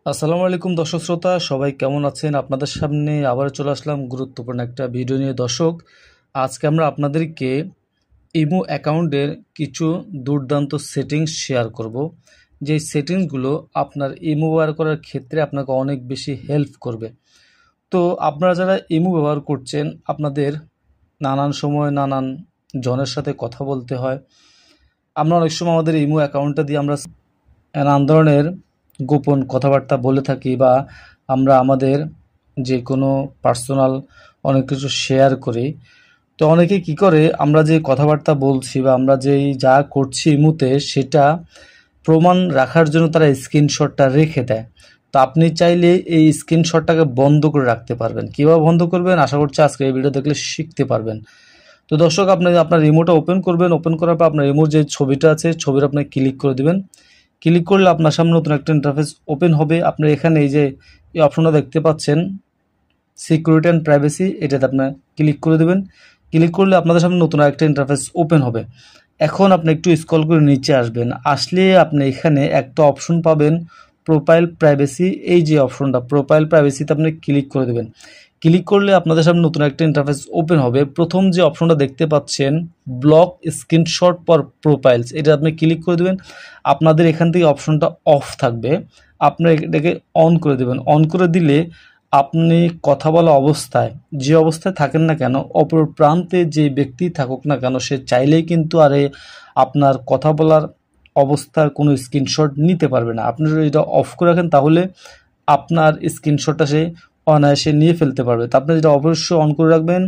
আসসালামু আলাইকুম দর্শক শ্রোতা, সবাই কেমন আছেন? আপনাদের সামনে আবার চলে আসলাম গুরুত্বপূর্ণ একটা ভিডিও নিয়ে। দর্শক, আজকে আমরা আপনাদেরকে ইমো অ্যাকাউন্টের কিছু দুর্দান্ত সেটিংস শেয়ার করব। যে সেটিংসগুলো আপনার ইমো ব্যবহার করার ক্ষেত্রে আপনাকে অনেক বেশি হেল্প করবে। তো আপনারা যারা ইমো ব্যবহার করছেন, আপনাদের নানান সময় নানান জনের সাথে কথা বলতে হয়। আমরা অনেক সময় আমাদের ইমো অ্যাকাউন্টটা দিয়ে আমরা নানান ধরনের গোপন কথাবার্তা বলে থাকি, বা আমরা আমাদের যে কোনো পার্সোনাল অনেক কিছু শেয়ার করি। তো অনেকে কি করে, আমরা যে কথাবার্তা বলছি বা আমরা যেই যা করছি ইমুতে, সেটা প্রমাণ রাখার জন্য তারা স্ক্রিনশটটা রেখে দেয়। তো আপনি চাইলে এই স্ক্রিনশটটাকে বন্ধ করে রাখতে পারবেন। কীভাবে বন্ধ করবেন, আশা করছি আজকে এই ভিডিও দেখলে শিখতে পারবেন। তো দর্শক, আপনি আপনার রিমোটটা ওপেন করবেন। ওপেন করার পর আপনার রিমোট যে ছবিটা আছে, ছবির আপনি ক্লিক করে দিবেন। ক্লিক করলে আপনার সামনে নতুন একটা ইন্টারফেস ওপেন হবে। আপনার এখানে এই যে এই অপশনটা দেখতে পাচ্ছেন, সিকিউরিটি অ্যান্ড প্রাইভেসি, এটাতে আপনার ক্লিক করে দেবেন। ক্লিক করলে আপনাদের সামনে নতুন একটা ইন্টারফেস ওপেন হবে। এখন আপনি একটু স্ক্রল করে নিচে আসবেন। আসলে আপনি এখানে একটা অপশন পাবেন, প্রোফাইল প্রাইভেসি। এই যে অপশনটা প্রোফাইল প্রাইভেসিতে আপনি ক্লিক করে দেবেন। ক্লিক করলে আপনাদের সামনে নতুন একটা ইন্টারফেস ওপেন হবে। প্রথম যে অপশনটা দেখতে পাচ্ছেন, ব্লক স্ক্রিনশট ফর প্রোফাইলস, এটা আপনি ক্লিক করে দেবেন। আপনাদের এখান থেকে অপশনটা অফ থাকবে, আপনার এটাকে অন করে দেবেন। অন করে দিলে আপনি কথা বলা অবস্থায়, যে অবস্থায় থাকেন না কেন, অপর প্রান্তে যে ব্যক্তি থাকুক না কেন, সে চাইলেই কিন্তু আপনার কথা বলার অবস্থার কোনো স্ক্রিনশট নিতে পারবে না। আপনি যদি এটা অফ করে রাখেন, তাহলে আপনার স্ক্রিনশটটা সে অনায়াসে নিয়ে ফেলতে পারবে। তো আপনি যেটা অবশ্যই অন করে রাখবেন,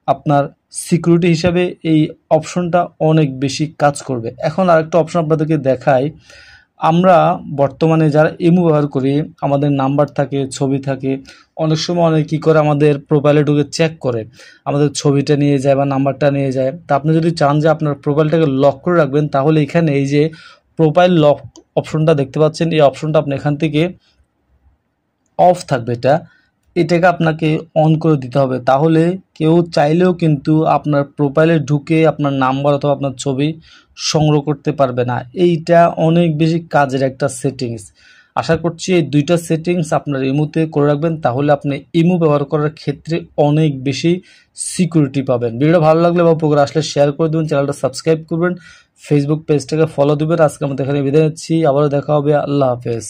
আপনার সিকিউরিটি হিসাবে এই অপশনটা অনেক বেশি কাজ করবে। এখন আরেকটা অপশন আপনাদেরকে দেখাই। আমরা বর্তমানে যারা ইমো ব্যবহার করি, আমাদের নাম্বার থাকে, ছবি থাকে। অনেক সময় অনেক কী করে, আমাদের প্রোফাইলে ঢুকে চেক করে, আমাদের ছবিটা নিয়ে যায় বা নাম্বারটা নিয়ে যায়। তা আপনি যদি চান যে আপনার প্রোফাইলটাকে লক করে রাখবেন, তাহলে এখানে এই যে প্রোফাইল লক অপশনটা দেখতে পাচ্ছেন, এই অপশনটা আপনি এখান থেকে অফ থাকবে, এটাকে আপনাকে অন করে দিতে হবে। তাহলে কেউ চাইলেও কিন্তু আপনার প্রোফাইলে ঢুকে আপনার নাম্বার অথবা আপনার ছবি সংগ্রহ করতে পারবে না। এইটা অনেক বেশি কাজের একটা সেটিংস। আশা করছি এই দুইটা সেটিংস আপনার ইমোতে করে রাখবেন, তাহলে আপনি ইমো ব্যবহার করার ক্ষেত্রে অনেক বেশি সিকিউরিটি পাবেন। ভিডিওটা ভালো লাগলে বা উপকার আসলে শেয়ার করে দেবেন, চ্যানেলটা সাবস্ক্রাইব করবেন, ফেসবুক পেজটাকে ফলো দেবেন। আজকে আমাদের এখানে বিদায় নিচ্ছি, আবারও দেখা হবে। আল্লাহ হাফেজ।